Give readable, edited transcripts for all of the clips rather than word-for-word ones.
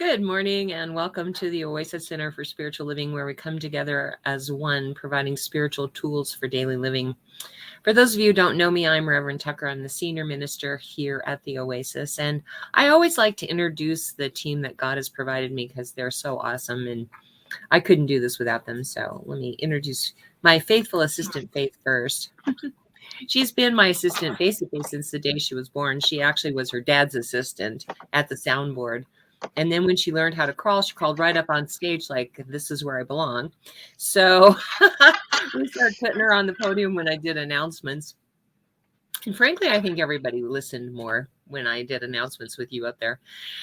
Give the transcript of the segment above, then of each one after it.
Good morning and welcome to the Oasis Center for Spiritual Living, where we come together as one, providing spiritual tools for daily living. For those of you who don't know me, I'm Reverend Tucker. I'm the senior minister here at the Oasis, and I always like to introduce the team that God has provided me because they're so awesome, and I couldn't do this without them. So let me introduce my faithful assistant, Faith, first. She's been my assistant basically since the day she was born. She actually was her dad's assistant at the soundboard. And then when she learned how to crawl, she crawled right up on stage like, this is where I belong. So we started putting her on the podium when I did announcements. And frankly, I think everybody listened more when I did announcements with you up there.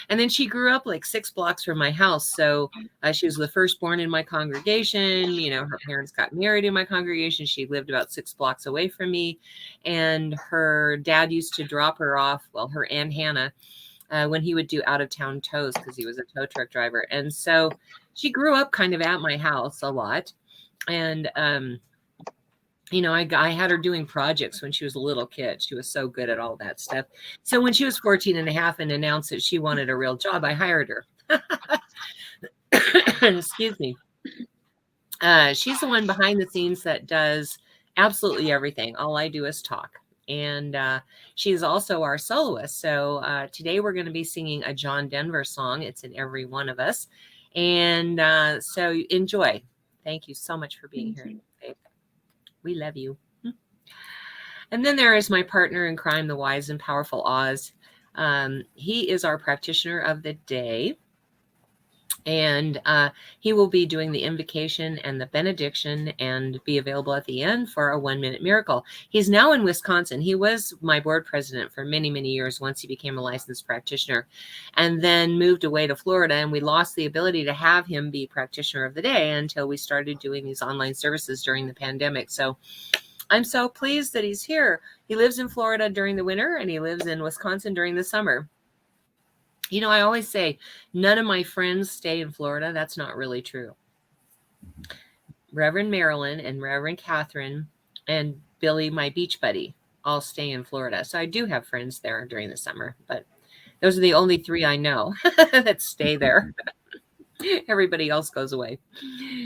And then she grew up like 6 blocks from my house. So she was the firstborn in my congregation. You know, her parents got married in my congregation. She lived about 6 blocks away from me. And her dad used to drop her off, well, her Aunt Hannah, when he would do out-of-town tows because he was a tow truck driver. And so she grew up kind of at my house a lot. And, you know, I had her doing projects when she was a little kid. She was so good at all that stuff. So when she was 14 and a half and announced that she wanted a real job, I hired her. Excuse me. She's the one behind the scenes that does absolutely everything. All I do is talk. And she's also our soloist. So today we're going to be singing a John Denver song. It's in Every One of Us. And so enjoy. Thank you so much for being here. We love you. And then there is my partner in crime, the wise and powerful Oz. He is our practitioner of the day. And he will be doing the invocation and the benediction and be available at the end for a 1-minute miracle. He's now in Wisconsin. He was my board president for many, many years once he became a licensed practitioner, and then moved away to Florida. And we lost the ability to have him be practitioner of the day until we started doing these online services during the pandemic. So I'm so pleased that he's here. He lives in Florida during the winter and he lives in Wisconsin during the summer. You know, I always say none of my friends stay in Florida. That's not really true. Reverend Marilyn and Reverend Catherine and Billy, my beach buddy, all stay in Florida. So I do have friends there during the summer, but those are the only 3 I know that stay there. Everybody else goes away.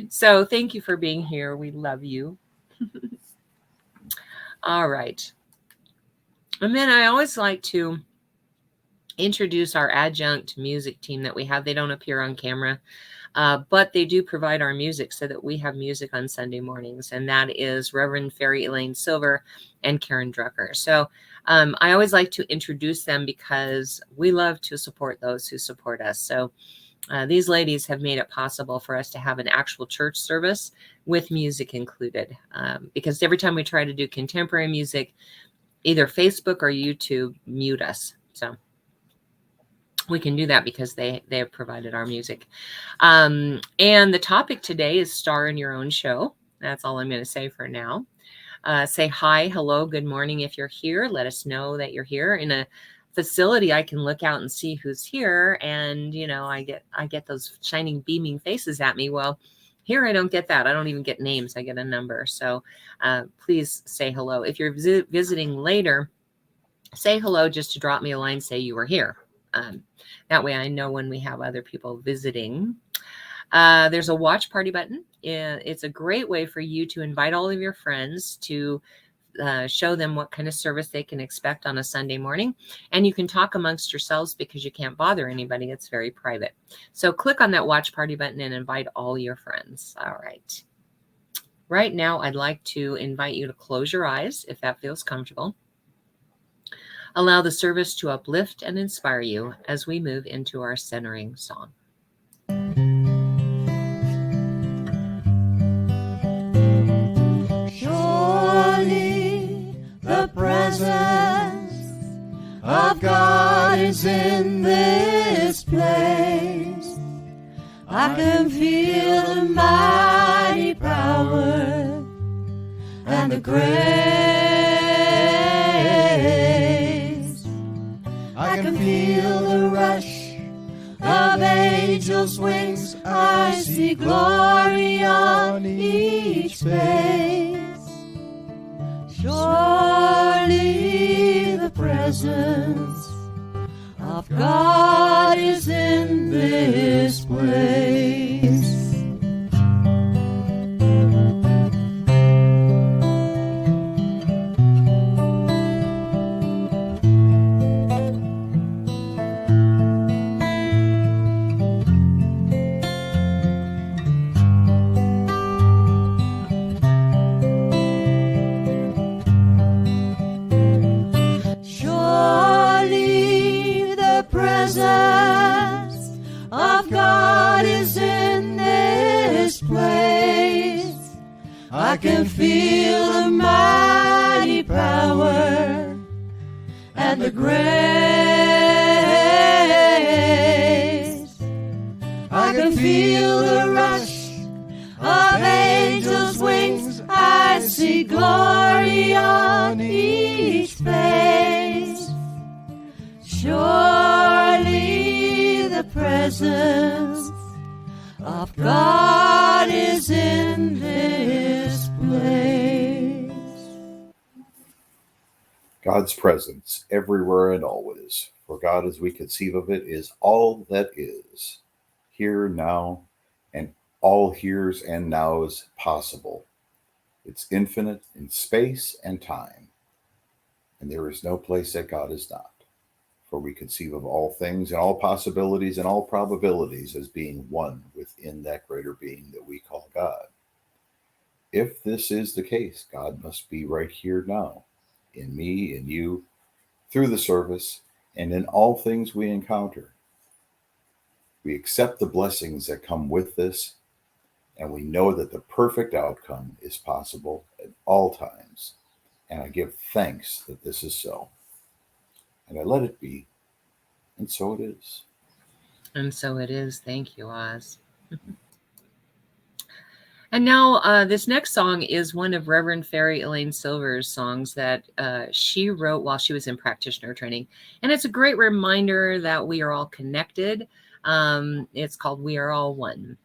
So thank you for being here. We love you. All right. And then I always like to introduce our adjunct music team that we have. They don't appear on camera, but they do provide our music so that we have music on Sunday mornings. And that is Reverend Ferry Elaine Silver and Karen Drucker. So I always like to introduce them because we love to support those who support us. So these ladies have made it possible for us to have an actual church service with music included. Because every time we try to do contemporary music, either Facebook or YouTube mute us. So we can do that because they have provided our music. And the topic today is star in your own show. That's all I'm going to say for now. Say hi, hello, good morning if you're here. Let us know that you're here. In a facility, I can look out and see who's here. And, you know, I get those shining, beaming faces at me. Well, here I don't get that. I don't even get names. I get a number. So please say hello. If you're visiting later, say hello just to drop me a line, say you were here. That way I know when we have other people visiting. There's a watch party button. It's a great way for you to invite all of your friends to show them what kind of service they can expect on a Sunday morning. And you can talk amongst yourselves because you can't bother anybody. It's very private. So click on that watch party button and invite all your friends. All right. Right now, I'd like to invite you to close your eyes if that feels comfortable. Allow the service to uplift and inspire you as we move into our centering song. Surely the presence of God is in this place. I can feel the mighty power and the grace. I can feel the rush of angels' wings. I see glory on each face. Surely the presence of God is in this of God is in this place. I can feel the mighty power and the grace. I can feel the rush of angels' wings. I see glory on each face. Surely the presence of God is in this place. God's presence everywhere and always, for God as we conceive of it is all that is, here, now, and all heres and nows possible. It's infinite in space and time, and there is no place that God is not. For we conceive of all things and all possibilities and all probabilities as being one within that greater being that we call God. If this is the case, God must be right here now, in me, in you, through the service, and in all things we encounter. We accept the blessings that come with this, and we know that the perfect outcome is possible at all times. And I give thanks that this is so. And I let it be, and so it is. And so it is. Thank you, Oz. And now this next song is one of Reverend Fairy Elaine Silver's songs that she wrote while she was in practitioner training. And it's a great reminder that we are all connected. It's called We Are All One.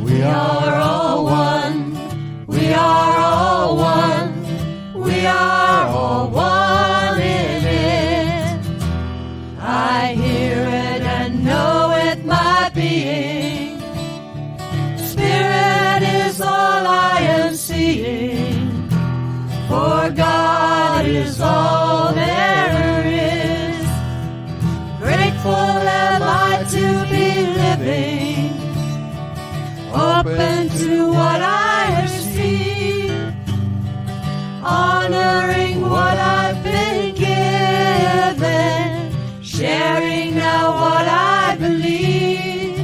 We are all one. We are all one. We are all one in it. I hear it and know it, my being. Spirit is all I am seeing. For God is all there is. Grateful am I to be living, open to what I have seen, honoring what I've been given, sharing now what I believe.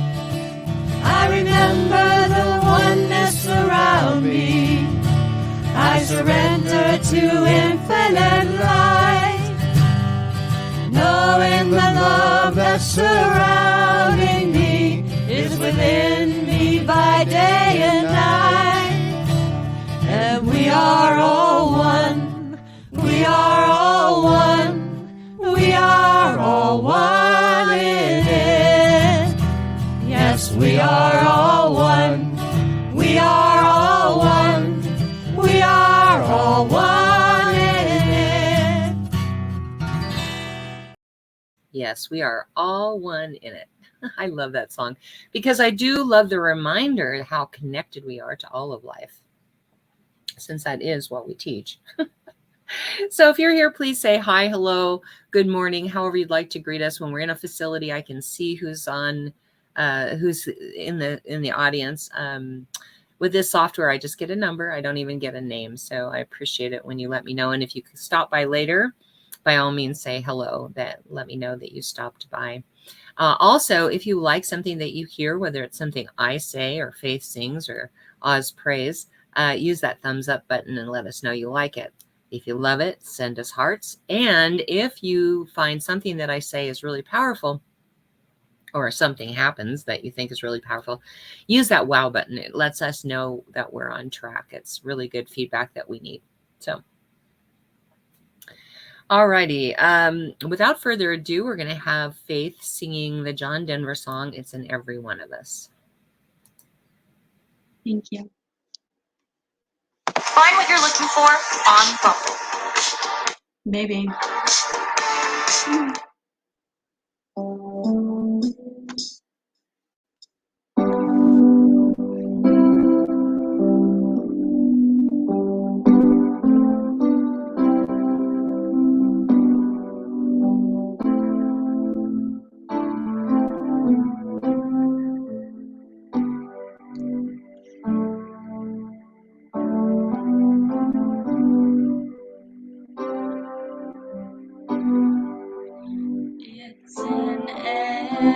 I remember the oneness around me. I surrender to infinite light, knowing the love that's surrounding me is within me by day and night. And we are all one. We are all one. We are all one in it. Yes, we are all one. We are all one. We are all one in it. Yes, we are all one in it. I love that song because I do love the reminder how connected we are to all of life, since that is what we teach. So if you're here, please say hi, hello, good morning, however you'd like to greet us. When we're in a facility, I can see who's on, who's in the audience. With this software, I just get a number. I don't even get a name. So I appreciate it when you let me know. And if you could stop by later, by all means, say hello. Let me know that you stopped by. Also, if you like something that you hear, whether it's something I say or Faith sings or Oz prays, use that thumbs up button and let us know you like it. If you love it, send us hearts. And if you find something that I say is really powerful, or something happens that you think is really powerful, use that wow button. It lets us know that we're on track. It's really good feedback that we need. So, all righty. Without further ado, we're going to have Faith singing the John Denver song, It's in Every One of Us. Thank you. Find what you're looking for on Bumble. Maybe.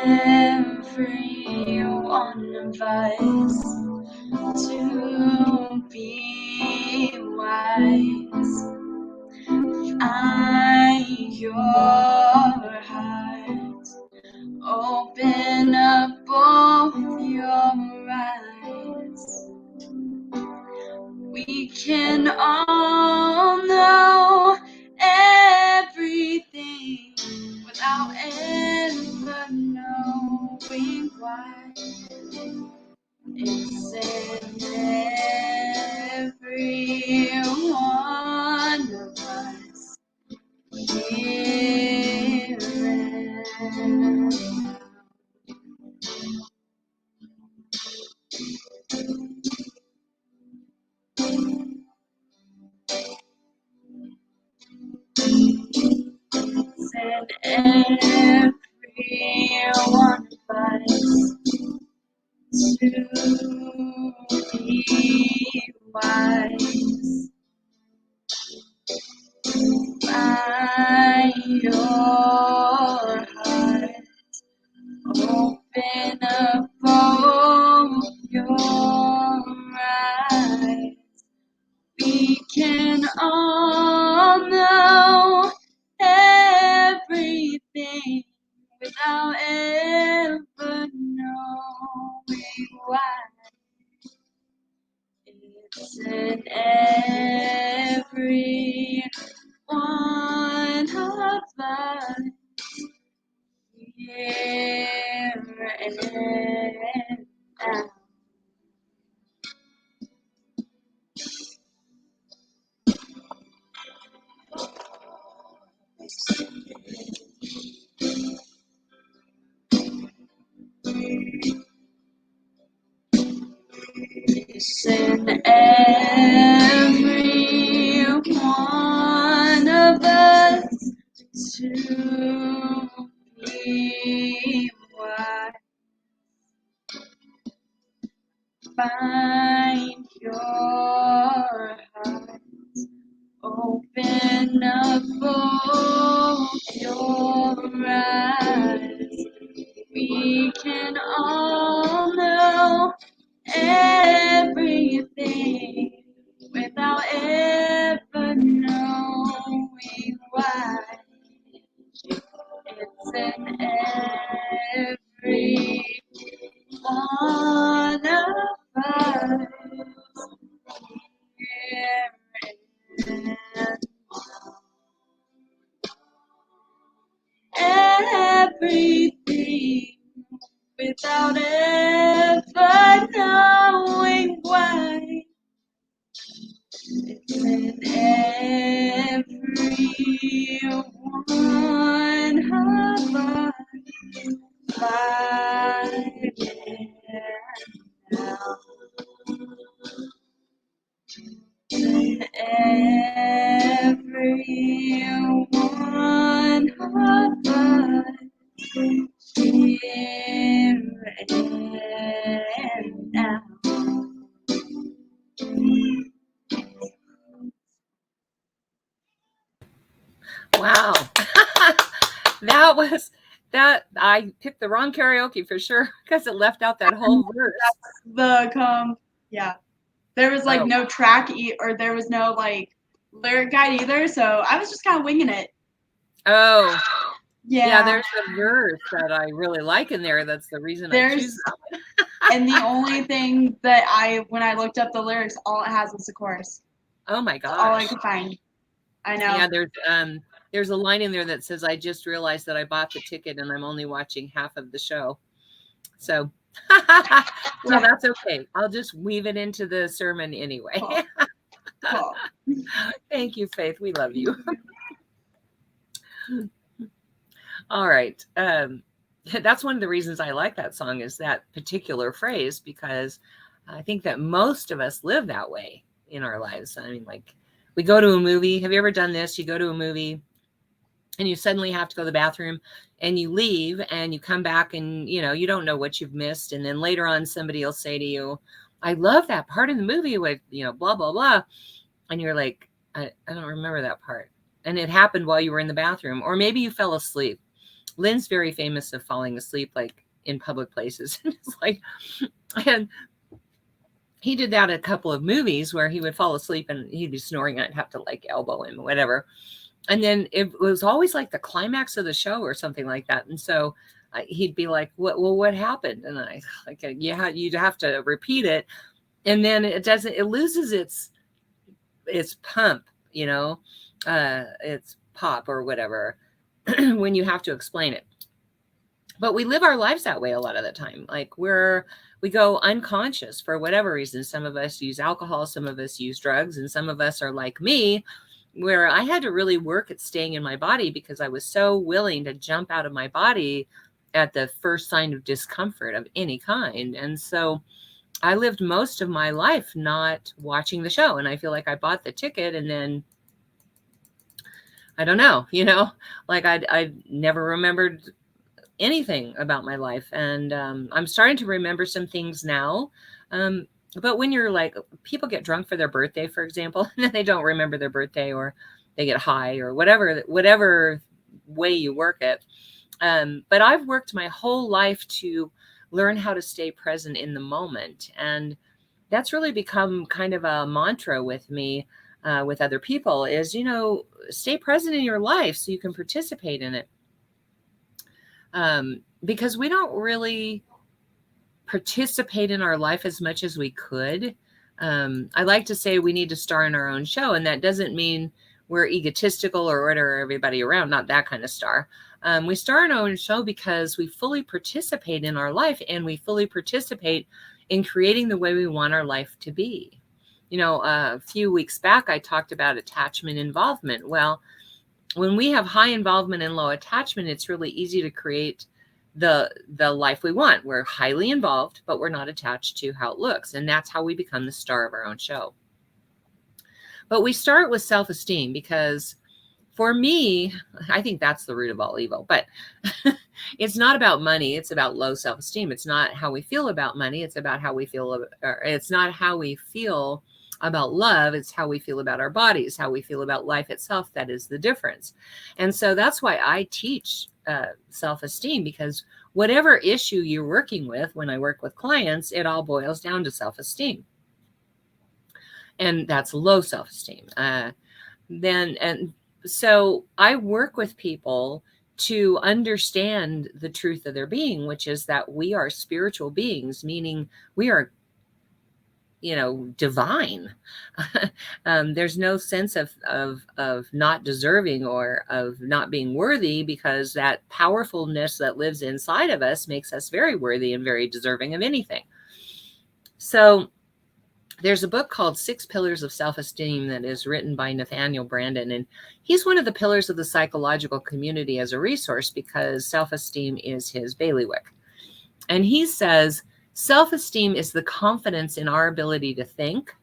every one of us to be wise. Find your heart, open up both your eyes. We can all know everything without ever knowing why. It's in every one of us here and now. It's in every one of us to be wise. Find your heart, open up both your eyes. We can all know everything without ever knowing why. It's in every one of us here and now. It's in every one of us to be wise. Find your heart, open up both your eyes. We can all know everything without ever knowing why. It's in every one of us here and now. Everything without ever knowing why. It's in every one of us right now. In every one of us here and now. Wow. that I picked the wrong karaoke for sure because it left out that whole verse. Yeah. There was like no track or there was no like lyric guide either, so I was just kind of winging it. Oh. Yeah. Yeah, there's a verse that I really like in there. That's the reason I choose that one. And the only thing that when I looked up the lyrics, all it has is the chorus. Oh my gosh. That's all I could find. I know. Yeah, there's a line in there that says, I just realized that I bought the ticket and I'm only watching half of the show. So well, that's okay. I'll just weave it into the sermon anyway. Cool. Thank you, Faith. We love you. All right. That's one of the reasons I like that song is that particular phrase, because I think that most of us live that way in our lives. I mean, like we go to a movie. Have you ever done this? You go to a movie and you suddenly have to go to the bathroom and you leave and you come back and, you don't know what you've missed. And then later on, somebody will say to you, I love that part in the movie with, blah, blah, blah. And you're like, I don't remember that part. And it happened while you were in the bathroom, or maybe you fell asleep. Lynn's very famous of falling asleep, like in public places. It's like, and he did that a couple of movies where he would fall asleep and he'd be snoring. I'd have to like elbow him or whatever. And then it was always like the climax of the show or something like that. And so he'd be like, what happened? And I like, yeah, you'd have to repeat it. And then it loses its pump, you know, its pop or whatever when you have to explain it. But we live our lives that way a lot of the time. Like we go unconscious for whatever reason. Some of us use alcohol, some of us use drugs, and some of us are like me, where I had to really work at staying in my body because I was so willing to jump out of my body at the first sign of discomfort of any kind. And so I lived most of my life not watching the show. And I feel like I bought the ticket and then I don't know, you know, like I never remembered anything about my life. And I'm starting to remember some things now. But when you're like, people get drunk for their birthday, for example, and then they don't remember their birthday, or they get high or whatever way you work it. But I've worked my whole life to learn how to stay present in the moment. And that's really become kind of a mantra with me, with other people is, you know, stay present in your life so you can participate in it. Because we don't really participate in our life as much as we could. I like to say we need to star in our own show. And that doesn't mean we're egotistical or order everybody around, not that kind of star. We star in our own show because we fully participate in our life and we fully participate in creating the way we want our life to be. You know, a few weeks back, I talked about attachment involvement. Well, when we have high involvement and low attachment, it's really easy to create the life we want. We're highly involved, but we're not attached to how it looks. And that's how we become the star of our own show. But we start with self-esteem because for me, I think that's the root of all evil, but it's not about money. It's about low self-esteem. It's not how we feel about money. It's about how we feel. Or it's not how we feel about love. It's how we feel about our bodies, how we feel about life itself. That is the difference. And so that's why I teach self-esteem, because whatever issue you're working with, when I work with clients, it all boils down to self-esteem. And that's low self-esteem. So I work with people to understand the truth of their being, which is that we are spiritual beings, meaning we are, you know, divine. There's no sense of not deserving or of not being worthy, because that powerfulness that lives inside of us makes us very worthy and very deserving of anything. So there's a book called 6 Pillars of Self-Esteem that is written by Nathaniel Branden. And he's one of the pillars of the psychological community as a resource because self-esteem is his bailiwick. And he says, self-esteem is the confidence in our ability to think,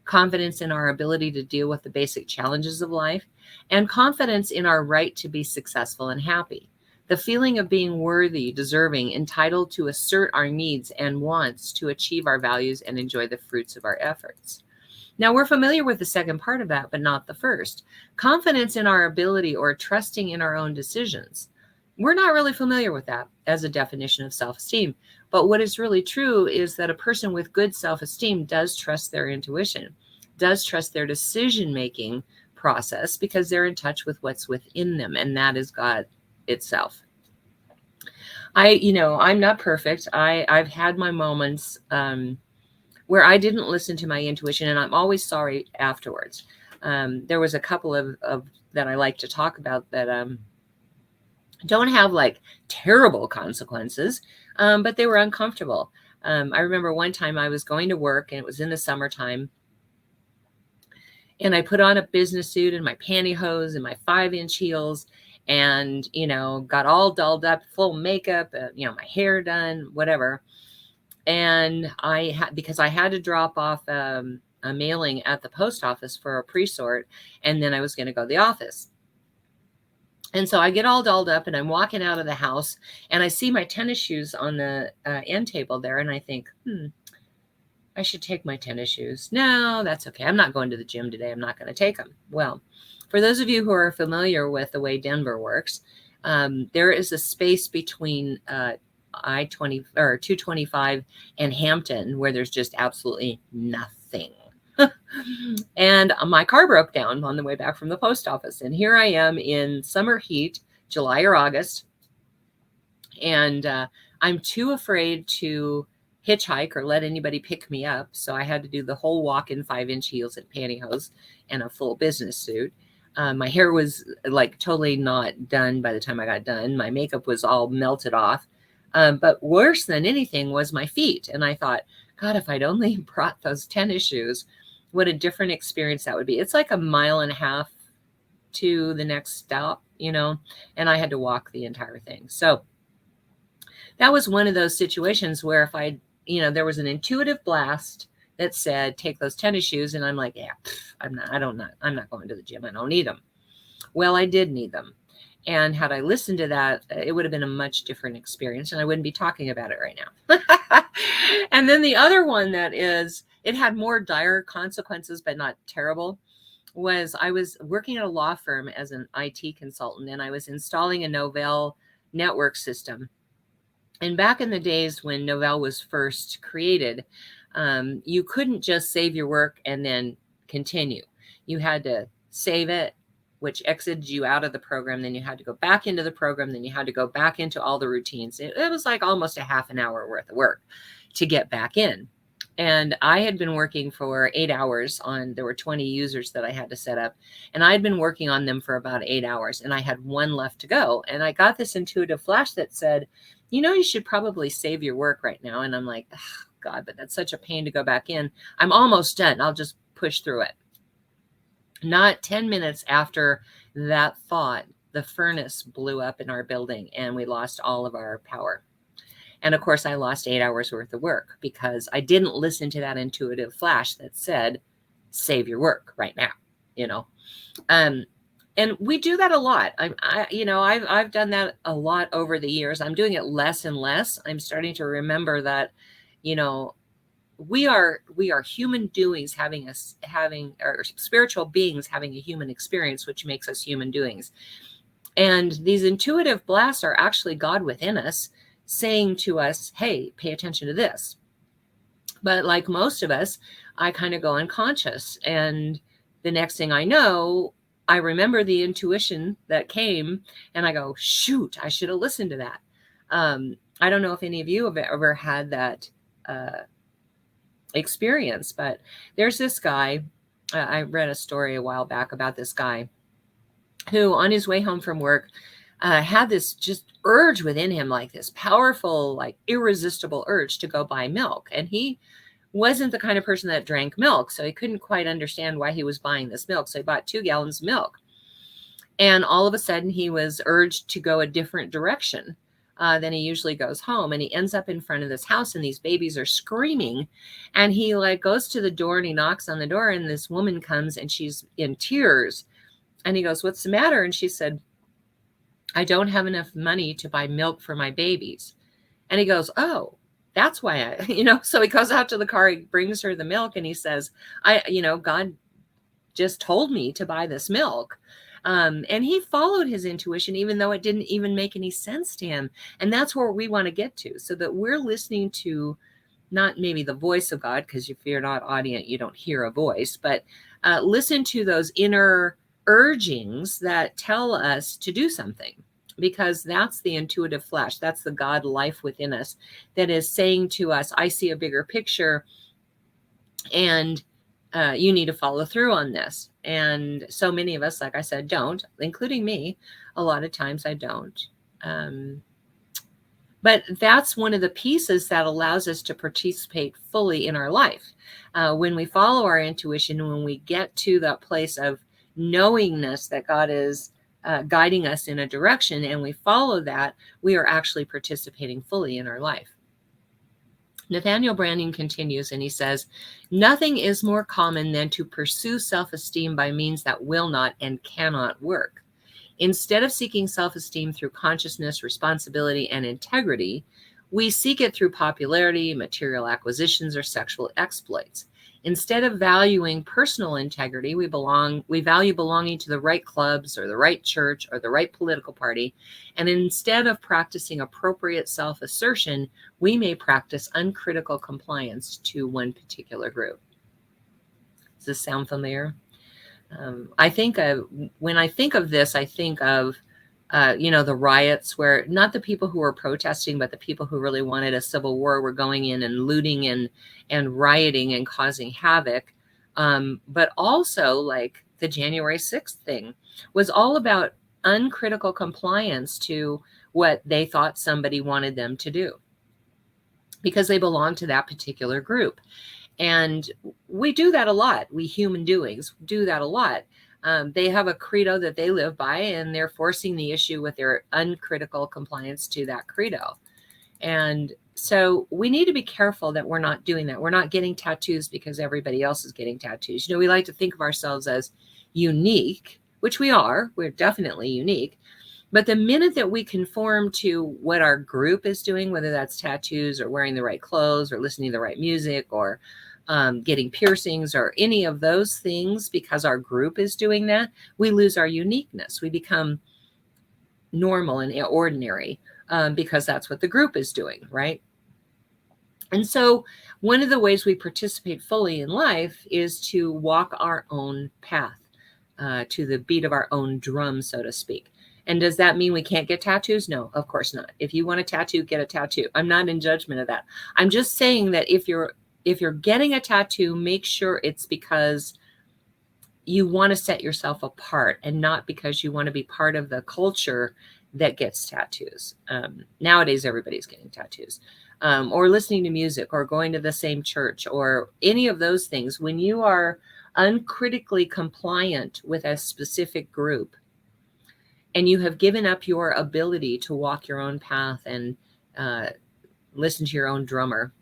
confidence in our ability to deal with the basic challenges of life, and confidence in our right to be successful and happy. The feeling of being worthy, deserving, entitled to assert our needs and wants to achieve our values and enjoy the fruits of our efforts. Now, we're familiar with the second part of that, but not the first. Confidence in our ability or trusting in our own decisions. We're not really familiar with that as a definition of self-esteem. But what is really true is that a person with good self-esteem does trust their intuition, does trust their decision-making process, because they're in touch with what's within them, and that is God itself. I'm not perfect. I've had my moments where I didn't listen to my intuition, and I'm always sorry afterwards. There was a couple of that I like to talk about that don't have like terrible consequences, but they were uncomfortable. I remember one time I was going to work and it was in the summertime, and I put on a business suit and my pantyhose and my 5-inch heels, and, got all dolled up, full makeup, my hair done, whatever. And because I had to drop off a mailing at the post office for a pre-sort, and then I was going to go to the office. And so I get all dolled up and I'm walking out of the house and I see my tennis shoes on the end table there. And I think, I should take my tennis shoes. No, that's okay. I'm not going to the gym today. I'm not going to take them. Well, for those of you who are familiar with the way Denver works, There is a space between I-20 or 225 and Hampton where there's just absolutely nothing. And my car broke down on the way back from the post office. And here I am in summer heat, July or August. And I'm too afraid to hitchhike or let anybody pick me up. So I had to do the whole walk in 5-inch heels and pantyhose and a full business suit. My hair was like totally not done by the time I got done. My makeup was all melted off. But worse than anything was my feet. And I thought, God, if I'd only brought those tennis shoes, what a different experience that would be. It's like 1.5 miles to the next stop, you know, and I had to walk the entire thing. So that was one of those situations where if I, you know, there was an intuitive blast that said, take those tennis shoes. And I'm like, yeah, I'm not going to the gym. I don't need them. Well, I did need them. And had I listened to that, it would have been a much different experience and I wouldn't be talking about it right now. And then the other one that is, it had more dire consequences, but not terrible, was I was working at a law firm as an IT consultant and I was installing a Novell network system. And back in the days when Novell was first created, you couldn't just save your work and then continue. You had to save it, which exited you out of the program. Then you had to go back into the program. Then you had to go back into all the routines. It was like almost a half an hour worth of work to get back in. And I had been working for 8 hours on, there were 20 users that I had to set up. And I'd been working on them for about 8 hours and I had one left to go. And I got this intuitive flash that said, you know, you should probably save your work right now. And I'm like, oh, God, but that's such a pain to go back in. I'm almost done. I'll just push through it. Not 10 minutes after that thought, the furnace blew up in our building and we lost all of our power. And of course, I lost 8 hours worth of work because I didn't listen to that intuitive flash that said, save your work right now, you know. And we do that a lot. I've done that a lot over the years. I'm doing it less and less. I'm starting to remember that, you know, we are human doings having or spiritual beings having a human experience, which makes us human doings. And these intuitive blasts are actually God within us saying to us, hey, pay attention to this. But like most of us, I kind of go unconscious. And the next thing I know, I remember the intuition that came and I go, shoot, I should have listened to that. I don't know if any of you have ever had that experience, but there's this guy. I read a story a while back about this guy who on his way home from work had this just urge within him, like this powerful, like irresistible urge to go buy milk. And he wasn't the kind of person that drank milk, so he couldn't quite understand why he was buying this milk. So he bought 2 gallons of milk. And all of a sudden he was urged to go a different direction than he usually goes home. And he ends up in front of this house and these babies are screaming. And he like goes to the door and he knocks on the door and this woman comes and she's in tears. And he goes, what's the matter? And she said, I don't have enough money to buy milk for my babies. And he goes, oh, that's why so he goes out to the car, he brings her the milk and he says, God just told me to buy this milk. And he followed his intuition, even though it didn't even make any sense to him. And that's where we want to get to, so that we're listening to not maybe the voice of God, because if you're not audience, you don't hear a voice, but listen to those inner urgings that tell us to do something, because that's the intuitive flash. That's the God life within us that is saying to us, I see a bigger picture and you need to follow through on this. And so many of us, like I said, don't, including me. A lot of times I don't. But that's one of the pieces that allows us to participate fully in our life. When we follow our intuition, when we get to that place of knowingness that God is guiding us in a direction and we follow that, we are actually participating fully in our life. Nathaniel Branding continues and he says, nothing is more common than to pursue self-esteem by means that will not and cannot work. Instead of seeking self-esteem through consciousness, responsibility, and integrity, we seek it through popularity, material acquisitions, or sexual exploits. Instead of valuing personal integrity, we value belonging to the right clubs or the right church or the right political party. And instead of practicing appropriate self-assertion, we may practice uncritical compliance to one particular group. Does this sound familiar? When I think of this, I think of the riots where not the people who were protesting, but the people who really wanted a civil war were going in and looting and rioting and causing havoc. But also like the January 6th thing was all about uncritical compliance to what they thought somebody wanted them to do because they belonged to that particular group. And we do that a lot. We human doings do that a lot. They have a credo that they live by, and they're forcing the issue with their uncritical compliance to that credo. And so we need to be careful that we're not doing that. We're not getting tattoos because everybody else is getting tattoos. We like to think of ourselves as unique, which we are. We're definitely unique. But the minute that we conform to what our group is doing, whether that's tattoos or wearing the right clothes or listening to the right music or getting piercings or any of those things, because our group is doing that, we lose our uniqueness. We become normal and ordinary because that's what the group is doing, right? And so one of the ways we participate fully in life is to walk our own path to the beat of our own drum, so to speak. And does that mean we can't get tattoos? No, of course not. If you want a tattoo, get a tattoo. I'm not in judgment of that. I'm just saying that if you're getting a tattoo, make sure it's because you want to set yourself apart and not because you want to be part of the culture that gets tattoos. Nowadays, everybody's getting tattoos, or listening to music or going to the same church or any of those things. When you are uncritically compliant with a specific group and you have given up your ability to walk your own path and listen to your own drummer,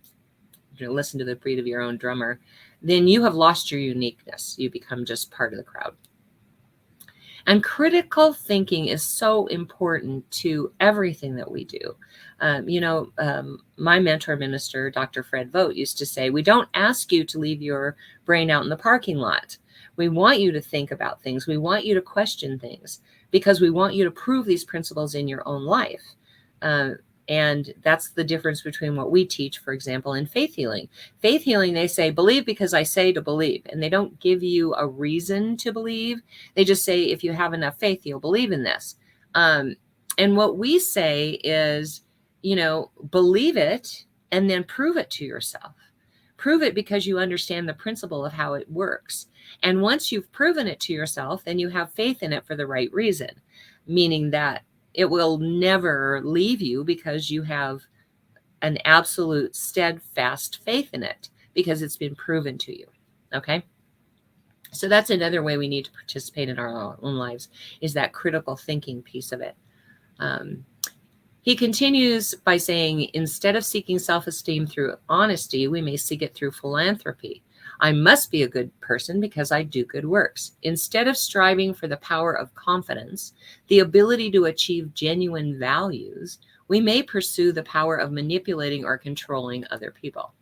listen to the beat of your own drummer, then you have lost your uniqueness. You become just part of the crowd. And critical thinking is so important to everything that we do. My mentor minister, Dr. Fred Vogt, used to say, we don't ask you to leave your brain out in the parking lot. We want you to think about things. We want you to question things because we want you to prove these principles in your own life. And that's the difference between what we teach, for example, in faith healing. Faith healing, they say, believe because I say to believe. And they don't give you a reason to believe. They just say, if you have enough faith, you'll believe in this. And what we say is, believe it and then prove it to yourself. Prove it because you understand the principle of how it works. And once you've proven it to yourself, then you have faith in it for the right reason, meaning that it will never leave you because you have an absolute steadfast faith in it because it's been proven to you. Okay. So that's another way we need to participate in our own lives, is that critical thinking piece of it. He continues by saying, instead of seeking self-esteem through honesty, we may seek it through philanthropy. I must be a good person because I do good works. Instead of striving for the power of confidence, the ability to achieve genuine values, we may pursue the power of manipulating or controlling other people.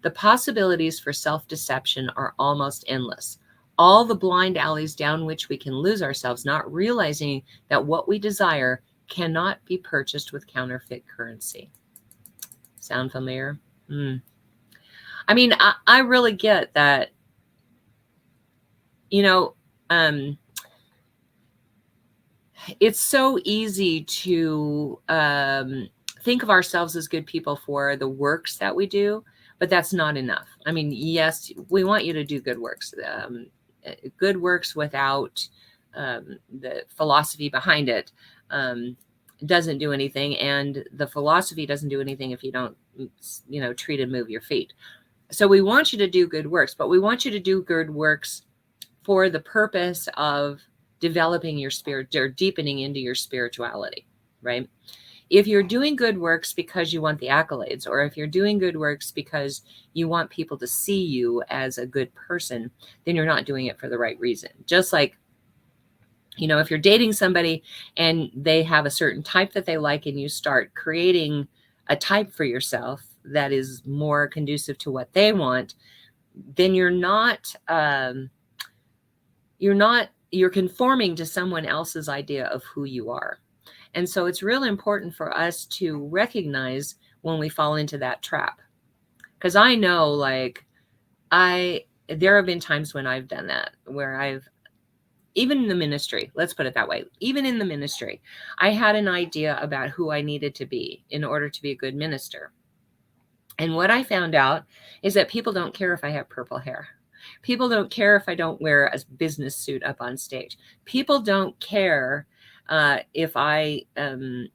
The possibilities for self-deception are almost endless. All the blind alleys down which we can lose ourselves, not realizing that what we desire cannot be purchased with counterfeit currency. Sound familiar? I mean, I really get that, it's so easy to think of ourselves as good people for the works that we do, but that's not enough. I mean, yes, we want you to do good works. Good works without the philosophy behind it doesn't do anything. And the philosophy doesn't do anything if you don't, treat and move your feet. So we want you to do good works, but we want you to do good works for the purpose of developing your spirit or deepening into your spirituality, right? If you're doing good works because you want the accolades, or if you're doing good works because you want people to see you as a good person, then you're not doing it for the right reason. Just like, if you're dating somebody and they have a certain type that they like and you start creating a type for yourself that is more conducive to what they want, then you're conforming to someone else's idea of who you are. And so it's really important for us to recognize when we fall into that trap. Because I know, like, there have been times when I've done that, where even in the ministry, let's put it that way, even in the ministry, I had an idea about who I needed to be in order to be a good minister. And what I found out is that people don't care if I have purple hair. People don't care if I don't wear a business suit up on stage. People don't care if I am,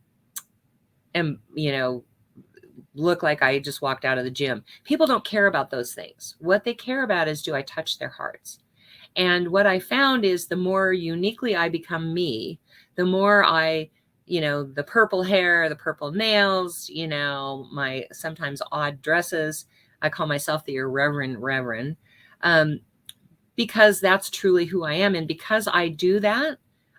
look like I just walked out of the gym. People don't care about those things. What they care about is, do I touch their hearts? And what I found is the more uniquely I become me, the more the purple hair, the purple nails, my sometimes odd dresses. I call myself the irreverent reverend, because that's truly who I am. And because I do that,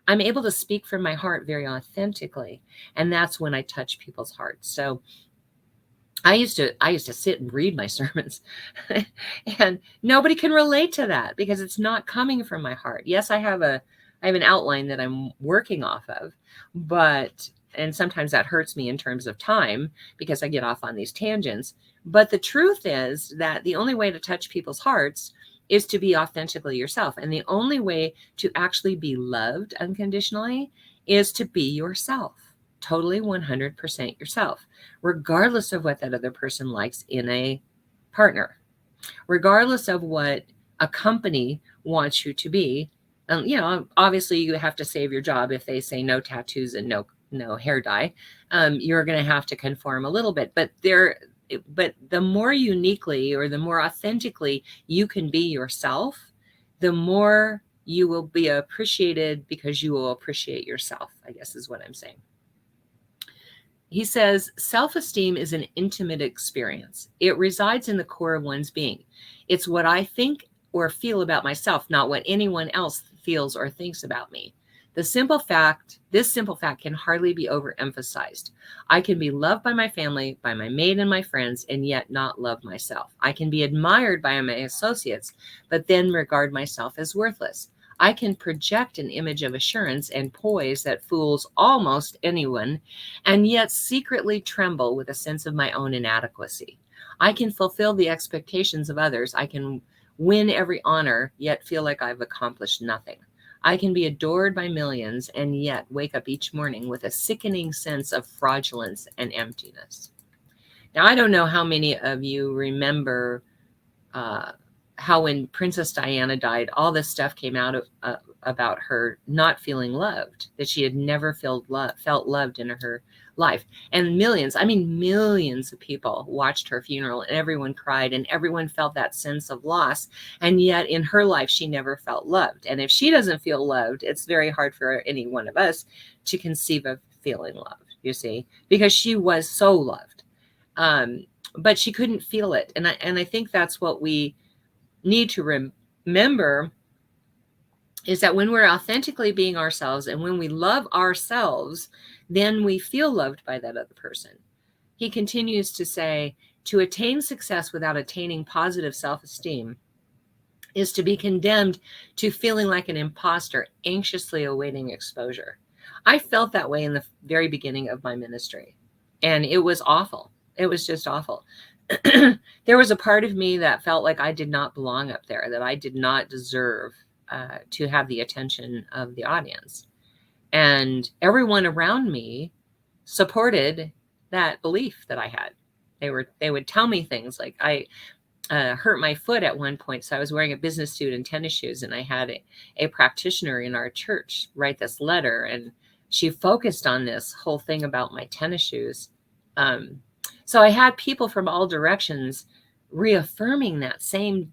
I'm able to speak from my heart very authentically. And that's when I touch people's hearts. So I used to sit and read my sermons and nobody can relate to that because it's not coming from my heart. Yes, I have an outline that I'm working off of, and sometimes that hurts me in terms of time because I get off on these tangents. But the truth is that the only way to touch people's hearts is to be authentically yourself. And the only way to actually be loved unconditionally is to be yourself, totally 100% yourself, regardless of what that other person likes in a partner, regardless of what a company wants you to be. Obviously you have to save your job if they say no tattoos and no hair dye. You're going to have to conform a little bit, but the more uniquely or the more authentically you can be yourself, the more you will be appreciated because you will appreciate yourself, I guess is what I'm saying. He says, self-esteem is an intimate experience. It resides in the core of one's being. It's what I think or feel about myself, not what anyone else feels or thinks about me. This simple fact can hardly be overemphasized. I can be loved by my family, by my maid and my friends, and yet not love myself. I can be admired by my associates, but then regard myself as worthless. I can project an image of assurance and poise that fools almost anyone, and yet secretly tremble with a sense of my own inadequacy. I can fulfill the expectations of others. I can win every honor, yet feel like I've accomplished nothing. I can be adored by millions and yet wake up each morning with a sickening sense of fraudulence and emptiness. Now, I don't know how many of you remember how when Princess Diana died, all this stuff came out about her not feeling loved, that she had never felt loved in her life. And millions of people watched her funeral, and everyone cried, and everyone felt that sense of loss. And yet in her life, she never felt loved. And if she doesn't feel loved, it's very hard for any one of us to conceive of feeling loved, you see, because she was so loved. But she couldn't feel it. And I think that's what we need to remember, is that when we're authentically being ourselves and when we love ourselves, then we feel loved by that other person. He continues to say, to attain success without attaining positive self-esteem is to be condemned to feeling like an imposter, anxiously awaiting exposure. I felt that way in the very beginning of my ministry, and it was awful. It was just awful. There was a part of me that felt like I did not belong up there, that I did not deserve to have the attention of the audience. And everyone around me supported that belief that I had. They would tell me things like, I hurt my foot at one point, so I was wearing a business suit and tennis shoes, and I had a practitioner in our church write this letter, and she focused on this whole thing about my tennis shoes. So I had people from all directions reaffirming that same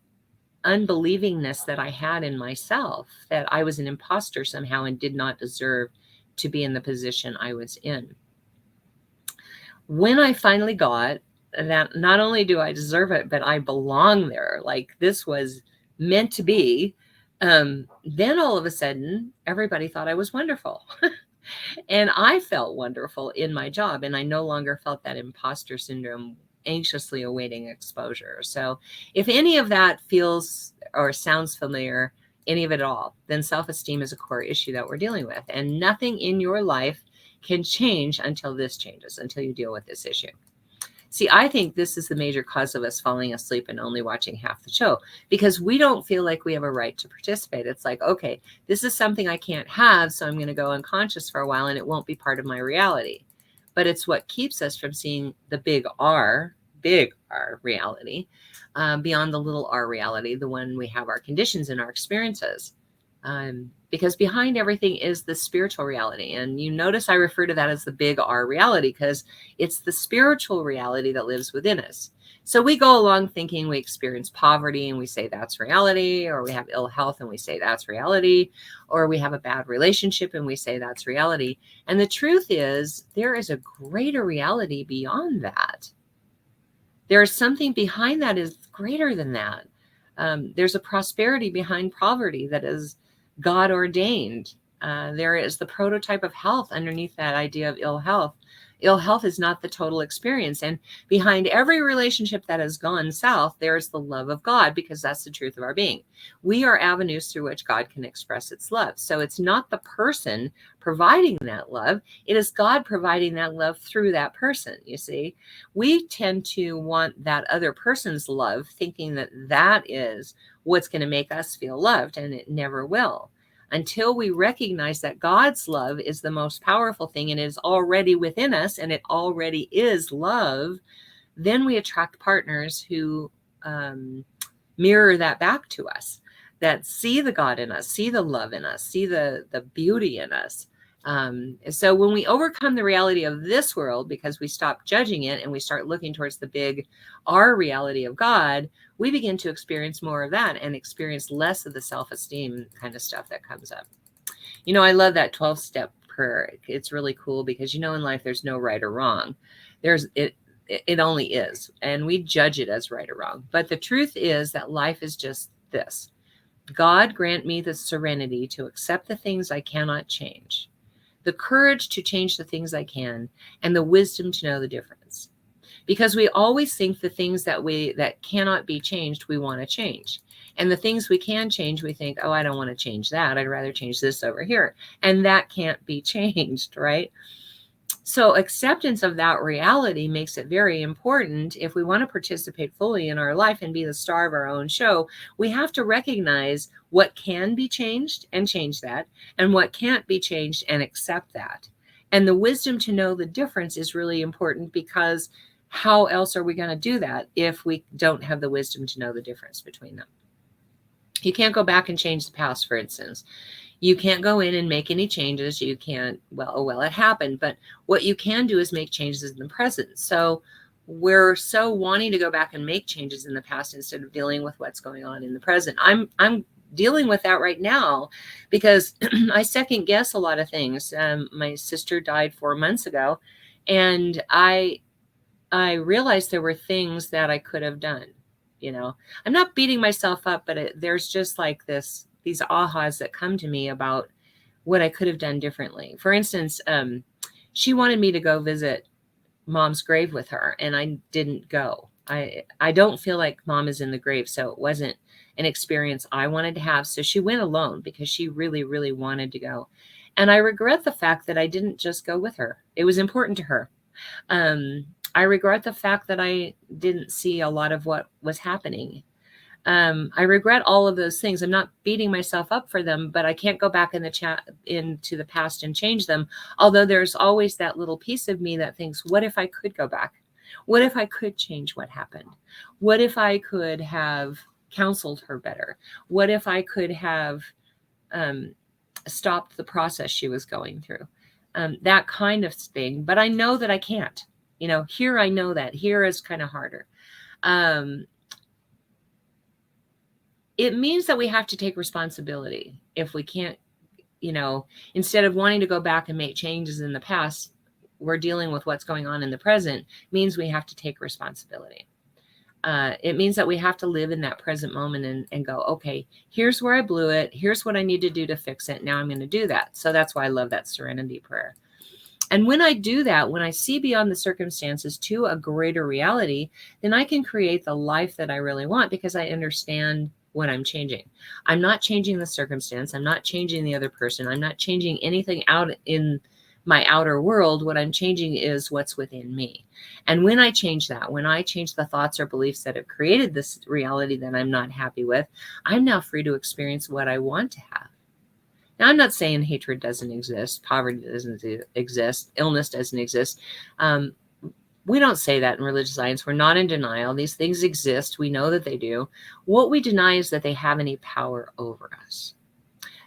unbelievingness that I had in myself, that I was an imposter somehow and did not deserve to be in the position I was in. When I finally got that not only do I deserve it, but I belong there, like this was meant to be, then all of a sudden, everybody thought I was wonderful. And I felt wonderful in my job, and I no longer felt that imposter syndrome anxiously awaiting exposure. So if any of that feels or sounds familiar, any of it at all, then self-esteem is a core issue that we're dealing with. And nothing in your life can change until this changes, until you deal with this issue. See, I think this is the major cause of us falling asleep and only watching half the show, because we don't feel like we have a right to participate. It's like, okay, this is something I can't have, so I'm going to go unconscious for a while and it won't be part of my reality. But it's what keeps us from seeing the big R reality, beyond the little r reality, the one we have our conditions and our experiences. Because behind everything is the spiritual reality. And you notice I refer to that as the big R reality, because it's the spiritual reality that lives within us. So we go along thinking we experience poverty and we say that's reality, or we have ill health and we say that's reality, or we have a bad relationship and we say that's reality. And the truth is, there is a greater reality beyond that. There is something behind that is greater than that. There's a prosperity behind poverty that is God ordained. There is the prototype of health underneath that idea of ill health. Ill health is not the total experience. And behind every relationship that has gone south, there is the love of God, because that's the truth of our being. We are avenues through which God can express its love. So it's not the person providing that love. It is God providing that love through that person. You see, we tend to want that other person's love, thinking that that is what's going to make us feel loved, and it never will. Until we recognize that God's love is the most powerful thing and is already within us, and it already is love, then we attract partners who mirror that back to us, that see the God in us, see the love in us, see the beauty in us. So when we overcome the reality of this world, because we stop judging it and we start looking towards the big R reality of God, we begin to experience more of that and experience less of the self-esteem kind of stuff that comes up. You know, I love that 12-step prayer. It's really cool because, you know, in life, there's no right or wrong. It only is. And we judge it as right or wrong. But the truth is that life is just this. God grant me the serenity to accept the things I cannot change, the courage to change the things I can, and the wisdom to know the difference. Because we always think the things that cannot be changed, we want to change. And the things we can change, we think, oh, I don't want to change that. I'd rather change this over here. And that can't be changed, right? So acceptance of that reality makes it very important. If we want to participate fully in our life and be the star of our own show, we have to recognize what can be changed and change that, and what can't be changed and accept that. And the wisdom to know the difference is really important, because how else are we going to do that if we don't have the wisdom to know the difference between them? You can't go back and change the past, for instance. You can't go in and make any changes. You can't, well, it happened. But what you can do is make changes in the present. So we're so wanting to go back and make changes in the past instead of dealing with what's going on in the present. I'm dealing with that right now because I second guess a lot of things. My sister died 4 months ago, and I realized there were things that I could have done. You know, I'm not beating myself up, but there's just like these ahas that come to me about what I could have done differently. For instance, she wanted me to go visit Mom's grave with her, and I didn't go. I don't feel like Mom is in the grave, so it wasn't an experience I wanted to have. So she went alone because she really, really wanted to go. And I regret the fact that I didn't just go with her. It was important to her. I regret the fact that I didn't see a lot of what was happening. I regret all of those things. I'm not beating myself up for them, but I can't go back into the past and change them. Although there's always that little piece of me that thinks, what if I could go back? What if I could change what happened? What if I could have counseled her better? What if I could have stopped the process she was going through? That kind of thing. But I know that I can't. You know, here I know that. Here is kind of harder. It means that we have to take responsibility. If we can't, you know, instead of wanting to go back and make changes in the past, we're dealing with what's going on in the present, means we have to take responsibility. It means that we have to live in that present moment and go, okay, here's where I blew it. Here's what I need to do to fix it. Now I'm going to do that. So that's why I love that serenity prayer. And when I do that, when I see beyond the circumstances to a greater reality, then I can create the life that I really want because I understand what I'm changing. I'm not changing the circumstance. I'm not changing the other person. I'm not changing anything out in my outer world. What I'm changing is what's within me. And when I change that, when I change the thoughts or beliefs that have created this reality that I'm not happy with, I'm now free to experience what I want to have. Now, I'm not saying hatred doesn't exist, poverty doesn't exist, illness doesn't exist. We don't say that in religious science. We're not in denial. These things exist. We know that they do. What we deny is that they have any power over us.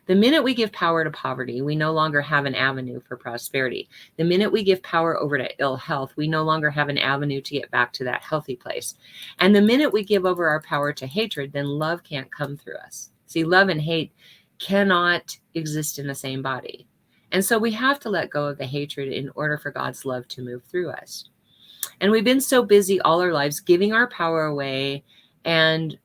The minute we give power to poverty, we no longer have an avenue for prosperity. The minute we give power over to ill health, we no longer have an avenue to get back to that healthy place. And the minute we give over our power to hatred, then love can't come through us. See, love and hate cannot exist in the same body. And so we have to let go of the hatred in order for God's love to move through us. And we've been so busy all our lives giving our power away. And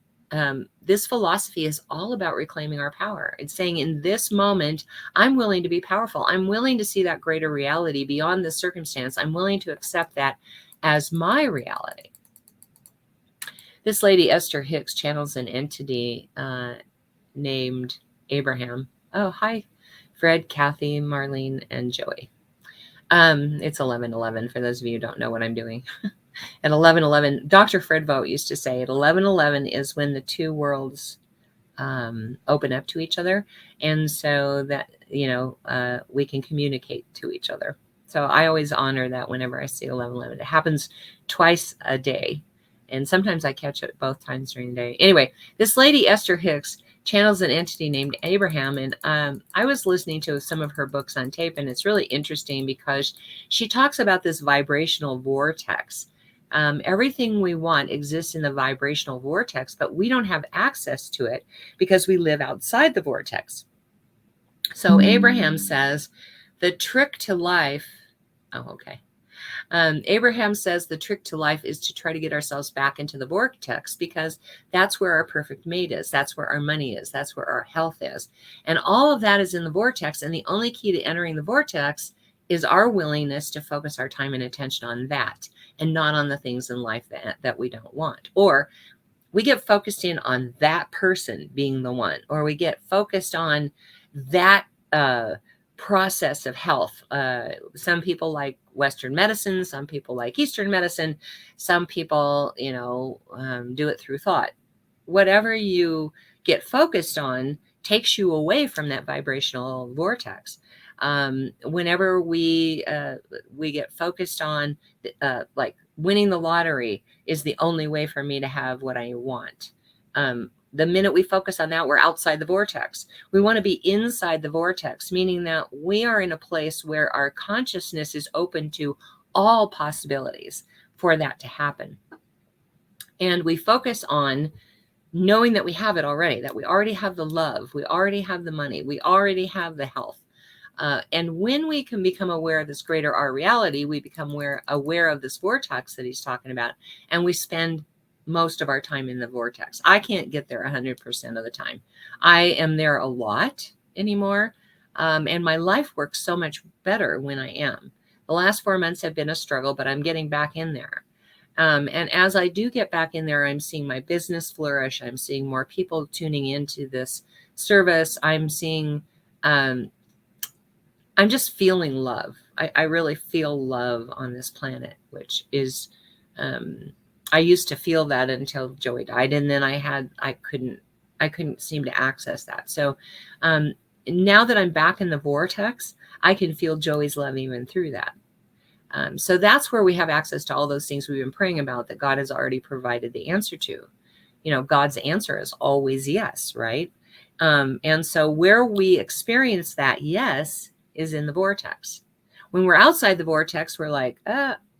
this philosophy is all about reclaiming our power. It's saying in this moment, I'm willing to be powerful. I'm willing to see that greater reality beyond this circumstance. I'm willing to accept that as my reality. This lady, Esther Hicks, channels an entity named Abraham. Oh, hi, Fred, Kathy, Marlene, and Joey. It's 11:11 for those of you who don't know what I'm doing. At 11:11, Dr. Fred Vogt used to say at 11:11 is when the two worlds open up to each other. And so that, we can communicate to each other. So I always honor that whenever I see 11:11. It happens twice a day. And sometimes I catch it both times during the day. Anyway, this lady, Esther Hicks, channels an entity named Abraham. And I was listening to some of her books on tape, and it's really interesting because she talks about this vibrational vortex. Everything we want exists in the vibrational vortex, but we don't have access to it because we live outside the vortex. So Abraham says the trick to life. Abraham says the trick to life is to try to get ourselves back into the vortex because that's where our perfect mate is. That's where our money is. That's where our health is. And all of that is in the vortex. And the only key to entering the vortex is our willingness to focus our time and attention on that and not on the things in life that we don't want. Or we get focused in on that person being the one, or we get focused on that process of health. Some people like Western medicine, some people like Eastern medicine, some people, do it through thought. Whatever you get focused on takes you away from that vibrational vortex. Whenever we get focused on like winning the lottery is the only way for me to have what I want. The minute we focus on that, we're outside the vortex. We want to be inside the vortex, meaning that we are in a place where our consciousness is open to all possibilities for that to happen. And we focus on knowing that we have it already, that we already have the love, we already have the money, we already have the health. And when we can become aware of this greater our reality, we become aware of this vortex that he's talking about, and we spend most of our time in the vortex. I can't get there 100% of the time. I am there a lot anymore, and my life works so much better when I am. The last 4 months have been a struggle, but I'm getting back in there. And as I do get back in there, I'm seeing my business flourish. I'm seeing more people tuning into this service. I'm seeing, I'm just feeling love. I really feel love on this planet, which is, I used to feel that until Joey died. And then I couldn't seem to access that. So now that I'm back in the vortex, I can feel Joey's love even through that. So that's where we have access to all those things we've been praying about that God has already provided the answer to. God's answer is always yes, right? And so where we experience that yes is in the vortex. When we're outside the vortex, we're like,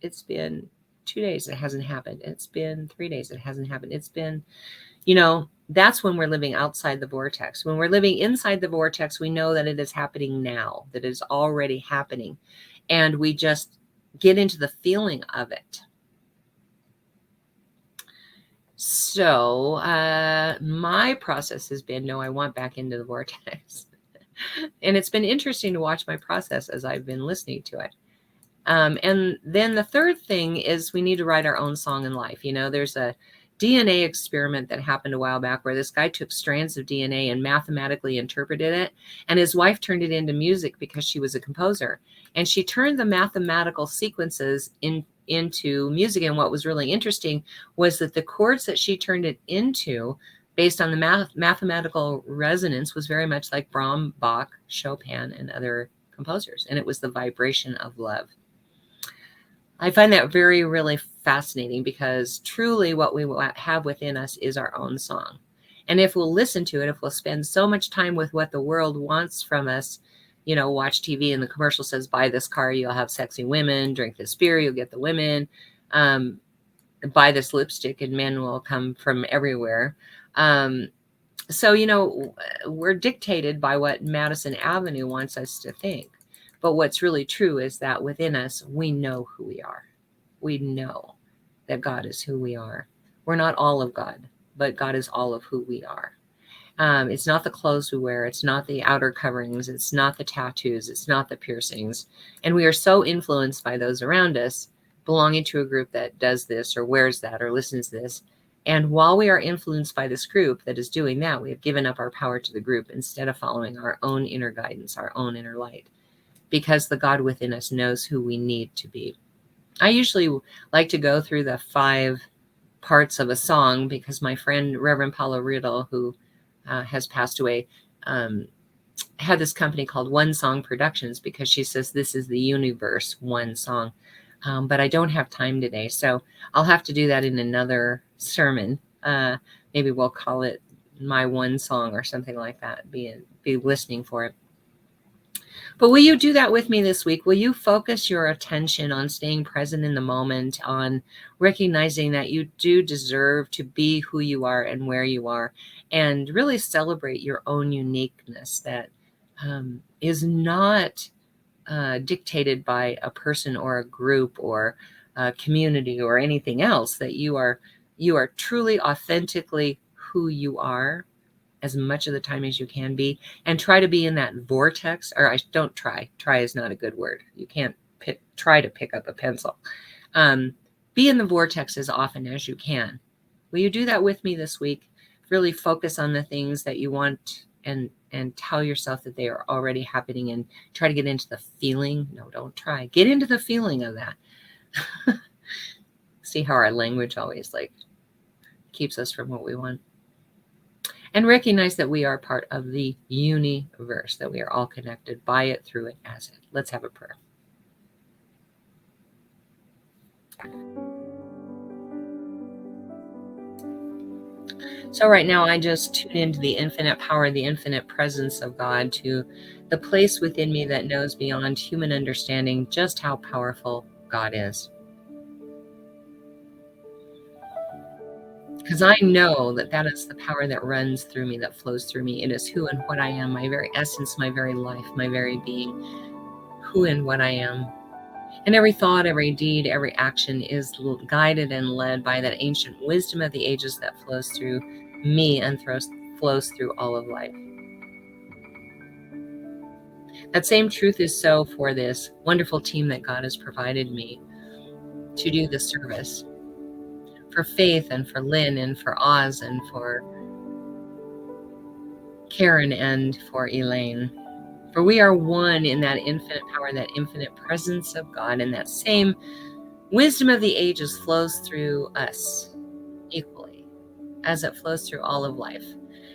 it's been 2 days, it hasn't happened. It's been 3 days, it hasn't happened. It's been, that's when we're living outside the vortex. When we're living inside the vortex, we know that it is happening now, that it is already happening. And we just get into the feeling of it. So my process has been, no, I want back into the vortex. And it's been interesting to watch my process as I've been listening to it. And then the third thing is we need to write our own song in life. There's a DNA experiment that happened a while back where this guy took strands of DNA and mathematically interpreted it. And his wife turned it into music because she was a composer. And she turned the mathematical sequences into music. And what was really interesting was that the chords that she turned it into, based on the mathematical resonance, was very much like Brahms, Bach, Chopin, and other composers. And it was the vibration of love. I find that very, really fascinating, because truly what we have within us is our own song. And if we'll listen to it, if we'll spend so much time with what the world wants from us, watch TV and the commercial says, buy this car, you'll have sexy women, drink this beer, you'll get the women, buy this lipstick and men will come from everywhere. So, we're dictated by what Madison Avenue wants us to think. But what's really true is that within us, we know who we are. We know that God is who we are. We're not all of God, but God is all of who we are. It's not the clothes we wear. It's not the outer coverings. It's not the tattoos. It's not the piercings. And we are so influenced by those around us, belonging to a group that does this or wears that or listens to this. And while we are influenced by this group that is doing that, we have given up our power to the group instead of following our own inner guidance, our own inner light, because the God within us knows who we need to be. I usually like to go through the 5 parts of a song, because my friend Reverend Paula Riddle, who has passed away, had this company called One Song Productions, because she says this is the universe, one song. But I don't have time today, so I'll have to do that in another sermon. Maybe we'll call it My One Song or something like that. Be listening for it. But will you do that with me this week? Will you focus your attention on staying present in the moment, on recognizing that you do deserve to be who you are and where you are, and really celebrate your own uniqueness that is not dictated by a person or a group or a community or anything else, that you are truly, authentically who you are as much of the time as you can be, and try to be in that vortex. Or I don't try is not a good word. You can't try to pick up a pencil. Be in the vortex as often as you can. Will you do that with me this week? Really focus on the things that you want and tell yourself that they are already happening, and try to get into the feeling. No, don't try. Get into the feeling of that. See how our language always keeps us from what we want. And recognize that we are part of the universe, that we are all connected by it, through it, as it. Let's have a prayer. So right now, I just tune into the infinite power, the infinite presence of God, to the place within me that knows beyond human understanding just how powerful God is. Because I know that is the power that runs through me, that flows through me. It is who and what I am, my very essence, my very life, my very being, who and what I am. And every thought, every deed, every action is guided and led by that ancient wisdom of the ages that flows through me and flows through all of life. That same truth is so for this wonderful team that God has provided me to do the service. For Faith and for Lynn and for Oz and for Karen and for Elaine. For we are one in that infinite power, that infinite presence of God, and that same wisdom of the ages flows through us equally as it flows through all of life.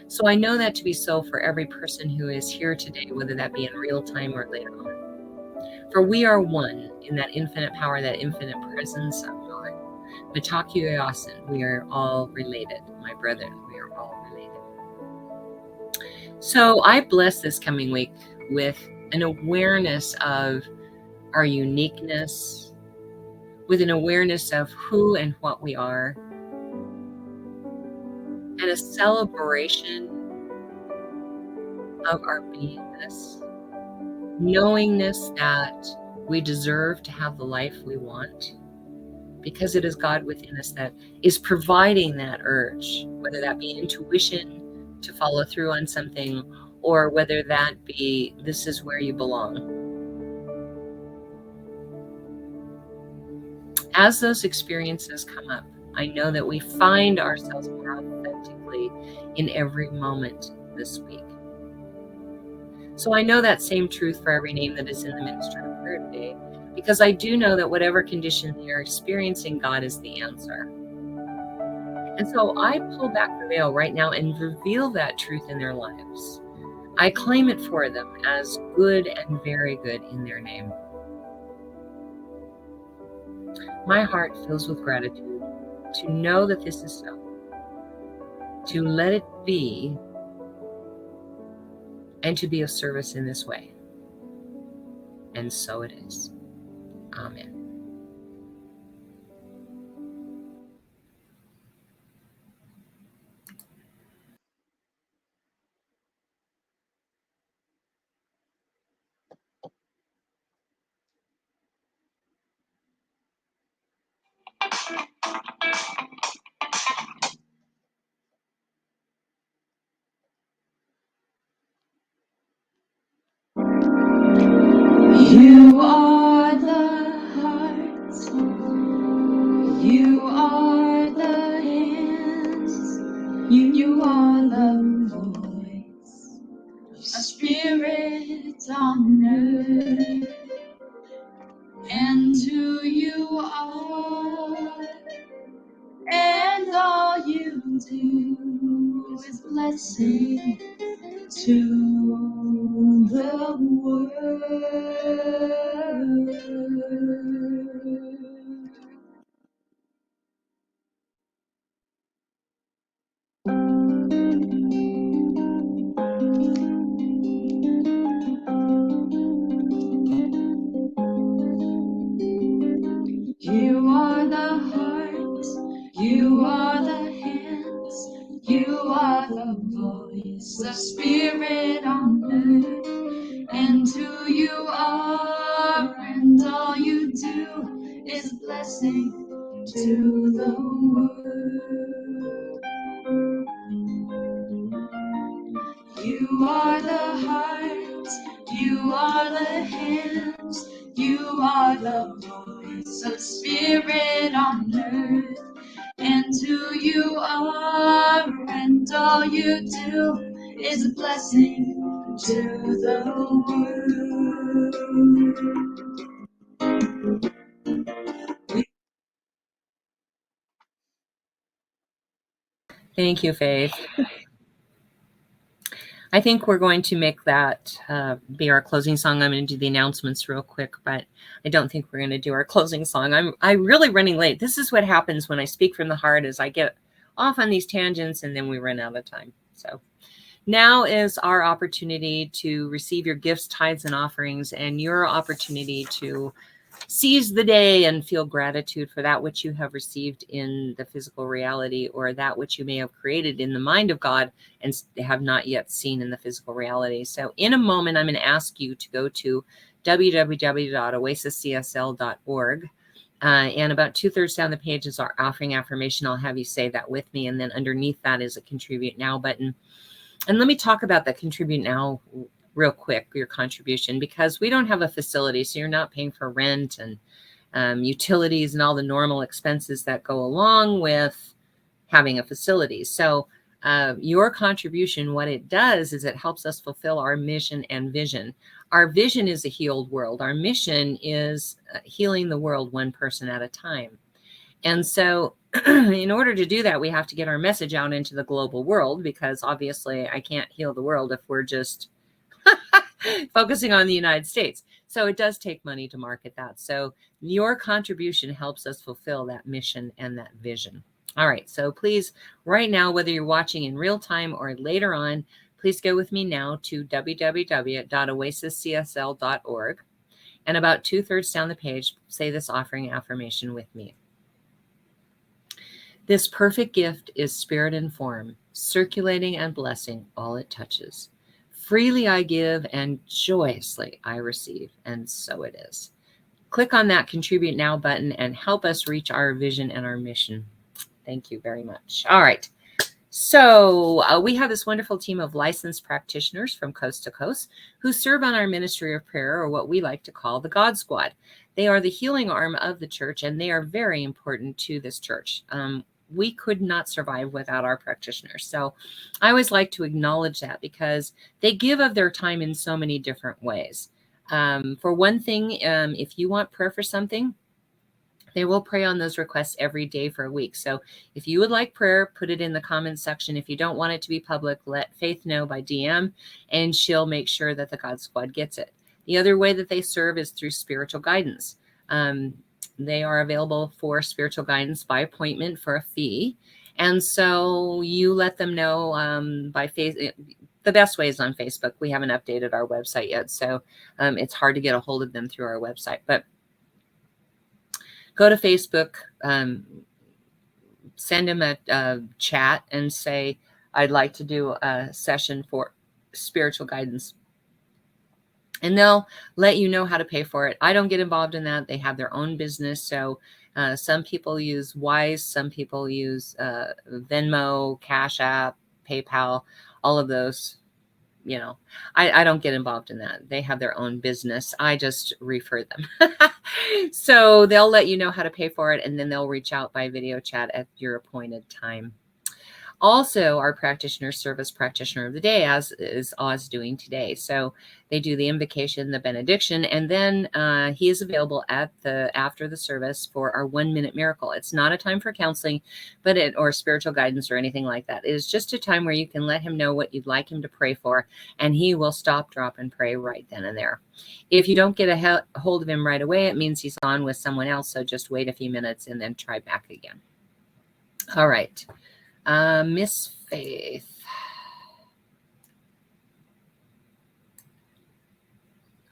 So I know that to be so for every person who is here today, whether that be in real time or later on. For we are one in that infinite power, that infinite presence of God. Mitaku Yasin, we are all related. My brethren, we are all related. So I bless this coming week with an awareness of our uniqueness, with an awareness of who and what we are, and a celebration of our beingness, knowingness that we deserve to have the life we want, because it is God within us that is providing that urge, whether that be intuition to follow through on something, or whether that be, this is where you belong. as those experiences come up, I know that we find ourselves more authentically in every moment this week. So I know that same truth for every name that is in the ministry of prayer today, because I do know that whatever condition they are experiencing, God is the answer. And so I pull back the veil right now and reveal that truth in their lives. I claim it for them as good and very good in their name. My heart fills with gratitude to know that this is so, to let it be, and to be of service in this way. And so it is. Amen. You are the heart, you are the hands, you are the voice, a spirit on earth, and who you are, and all you do is blessing to the world. You are the heart, you are the hands, you are the voice, the spirit on earth, and who you are, and all you do is blessing to the world. You are the heart, you are the hands, you are the voice of spirit on earth, and who you are, and all you do is a blessing to the world. Thank you, Faith. I think we're going to make that be our closing song. I'm going to do the announcements real quick, but I don't think we're going to do our closing song. I'm really running late. This is what happens when I speak from the heart, is I get off on these tangents and then we run out of time. So now is our opportunity to receive your gifts, tithes, and offerings, and your opportunity to seize the day and feel gratitude for that which you have received in the physical reality, or that which you may have created in the mind of God and have not yet seen in the physical reality. So in a moment, I'm going to ask you to go to www.oasiscsl.org. And about 2/3 down the page is our offering affirmation. I'll have you say that with me. And then underneath that is a Contribute Now button. And let me talk about the Contribute Now real quick, your contribution, because we don't have a facility, so you're not paying for rent and utilities and all the normal expenses that go along with having a facility. So your contribution, what it does is it helps us fulfill our mission and vision. Our vision is a healed world. Our mission is healing the world one person at a time. And so in order to do that, we have to get our message out into the global world, because obviously I can't heal the world if we're just focusing on the United States. So it does take money to market that. So your contribution helps us fulfill that mission and that vision. All right. So please, right now, whether you're watching in real time or later on, please go with me now to www.oasiscsl.org. And about 2/3 down the page, say this offering affirmation with me. This perfect gift is spirit and form, circulating and blessing all it touches. Freely I give and joyously I receive, and so it is. Click on that Contribute Now button and help us reach our vision and our mission. Thank you very much. All right. So we have this wonderful team of licensed practitioners from coast to coast who serve on our ministry of prayer, or what we like to call the God Squad. They are the healing arm of the church, and they are very important to this church. We could not survive without our practitioners. So I always like to acknowledge that because they give of their time in so many different ways. For one thing, if you want prayer for something, they will pray on those requests every day for a week. So if you would like prayer, put it in the comments section. If you don't want it to be public, let Faith know by DM, and she'll make sure that the God Squad gets it. The other way that they serve is through spiritual guidance. They are available for spiritual guidance by appointment for a fee. And so you let them know by Facebook. The best way is on Facebook. We haven't updated our website yet, so it's hard to get a hold of them through our website. But go to Facebook, send them a chat and say, I'd like to do a session for spiritual guidance. And they'll let you know how to pay for it. I don't get involved in that. They have their own business. So some people use Wise, some people use Venmo, Cash App, PayPal, all of those. You know, I don't get involved in that. They have their own business. I just refer them. So they'll let you know how to pay for it, and then they'll reach out by video chat at your appointed time. Also, our practitioners serve as practitioner of the day, as is Oz doing today. So they do the invocation, the benediction, and then he is available after the service for our 1 minute miracle. It's not a time for counseling, or spiritual guidance or anything like that. It is just a time where you can let him know what you'd like him to pray for, and he will stop, drop, and pray right then and there. If you don't get a hold of him right away, it means he's on with someone else. So just wait a few minutes and then try back again. All right. Miss Faith.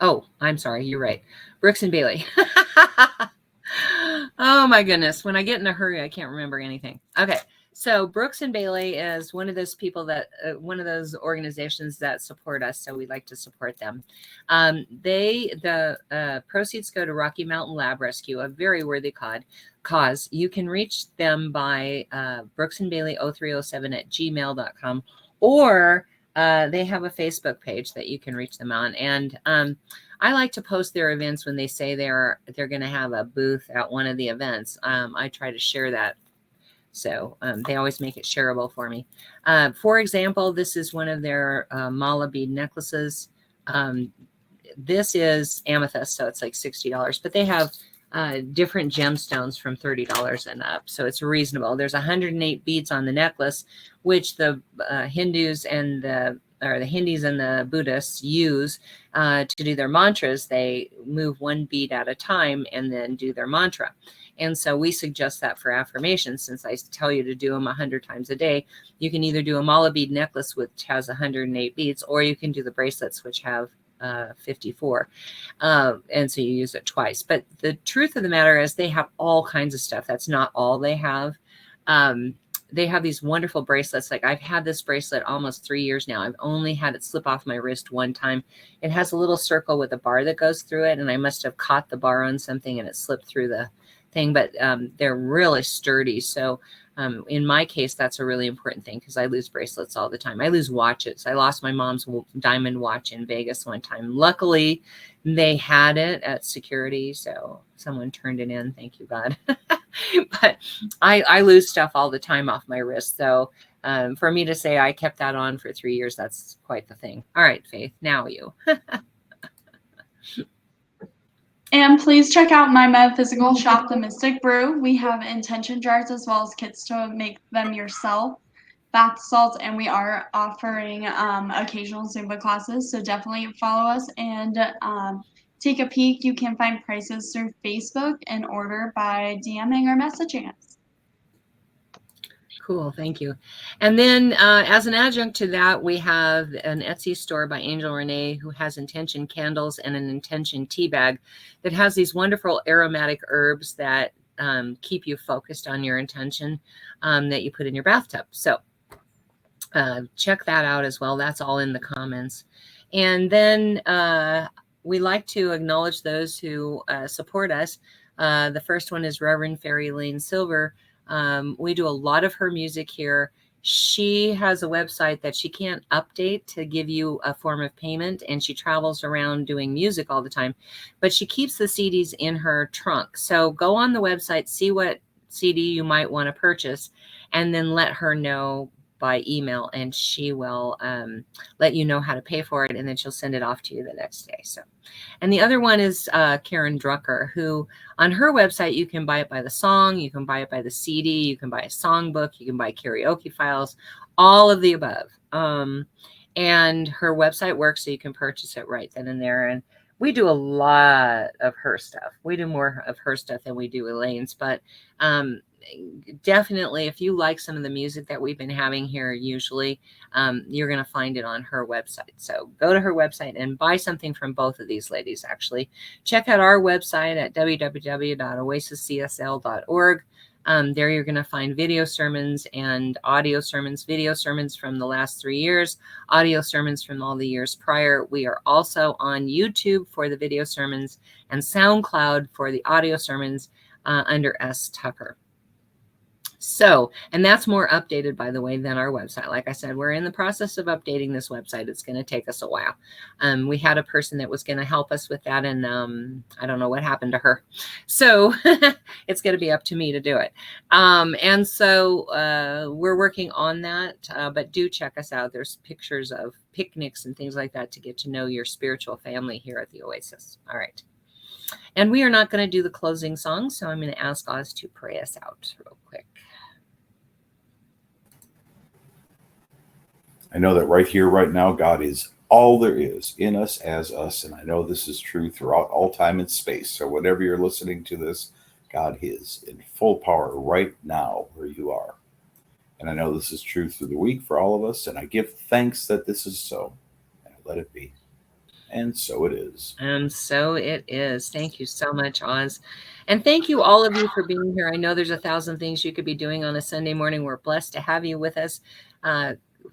Oh, I'm sorry. You're right. Brooks and Bailey. Oh my goodness. When I get in a hurry, I can't remember anything. Okay. So Brooks and Bailey is one of those people that, one of those organizations that support us. So we like to support them. The proceeds go to Rocky Mountain Lab Rescue, a very worthy cause. You can reach them by brooksandbailey0307@gmail.com, or they have a Facebook page that you can reach them on. And I like to post their events when they say they're going to have a booth at one of the events. I try to share that. So they always make it shareable for me. For example, this is one of their mala bead necklaces. This is amethyst, so it's like $60, but they have different gemstones from $30 and up. So it's reasonable. There's 108 beads on the necklace, which the Hindus and the Hindus and the Buddhists use to do their mantras. They move one bead at a time and then do their mantra. And so we suggest that for affirmations, since I tell you to do them 100 times a day. You can either do a mala bead necklace, which has 108 beads, or you can do the bracelets, which have 54. And so you use it twice. But the truth of the matter is they have all kinds of stuff. That's not all they have. They have these wonderful bracelets. Like I've had this bracelet almost 3 years now. I've only had it slip off my wrist one time. It has a little circle with a bar that goes through it. And I must have caught the bar on something and it slipped through the thing, but they're really sturdy. So in my case, that's a really important thing because I lose bracelets all the time. I lose watches. I lost my mom's diamond watch in Vegas one time. Luckily, they had it at security, so someone turned it in. Thank you, God. But I lose stuff all the time off my wrist. So for me to say I kept that on for 3 years, that's quite the thing. All right, Faith, now you. And please check out my metaphysical shop, The Mystic Brew. We have intention jars as well as kits to make them yourself, bath salts, and we are offering occasional Zumba classes. So definitely follow us and take a peek. You can find prices through Facebook and order by DMing or messaging us. Cool. Thank you. And then as an adjunct to that, we have an Etsy store by Angel Renee, who has intention candles and an intention tea bag that has these wonderful aromatic herbs that keep you focused on your intention that you put in your bathtub. So check that out as well. That's all in the comments. And then we like to acknowledge those who support us. The first one is Reverend Fairy Lane Silver. We do a lot of her music here, She has a website that she can't update to give you a form of payment, and she travels around doing music all the time, but she keeps the CDs in her trunk. So go on the website, see what CD you might want to purchase, and then let her know by email, and she will let you know how to pay for it, and then she'll send it off to you the next day. So, and the other one is Karen Drucker, who on her website, you can buy it by the song, you can buy it by the CD, you can buy a songbook, you can buy karaoke files, all of the above. And her website works so you can purchase it right then and there. And we do a lot of her stuff. We do more of her stuff than we do Elaine's, but definitely if you like some of the music that we've been having here, usually you're going to find it on her website. So go to her website and buy something from both of these ladies. Actually, check out our website at www.oasiscsl.org. There you're going to find video sermons and audio sermons, video sermons from the last 3 years, audio sermons from all the years prior. We are also on YouTube for the video sermons and SoundCloud for the audio sermons under S. Tucker. So, and that's more updated, by the way, than our website. Like I said, we're in the process of updating this website. It's going to take us a while. We had a person that was going to help us with that, and I don't know what happened to her. So it's going to be up to me to do it. And so we're working on that, but do check us out. There's pictures of picnics and things like that to get to know your spiritual family here at the Oasis. All right. And we are not going to do the closing song, so I'm going to ask Oz to pray us out real quick. I know that right here, right now, God is all there is in us as us. And I know this is true throughout all time and space. So whenever you're listening to this, God is in full power right now where you are. And I know this is true through the week for all of us. And I give thanks that this is so. And I let it be. And so it is. And so it is. Thank you so much, Oz. And thank you, all of you, for being here. I know there's 1,000 things you could be doing on a Sunday morning. We're blessed to have you with us.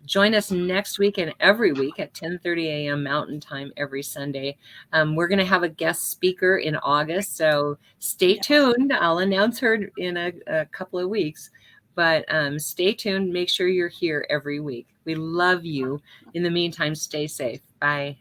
Join us next week and every week at 10:30 a.m. Mountain Time every Sunday. We're going to have a guest speaker in August, so stay tuned. I'll announce her in a couple of weeks, but stay tuned. Make sure you're here every week. We love you. In the meantime, stay safe. Bye.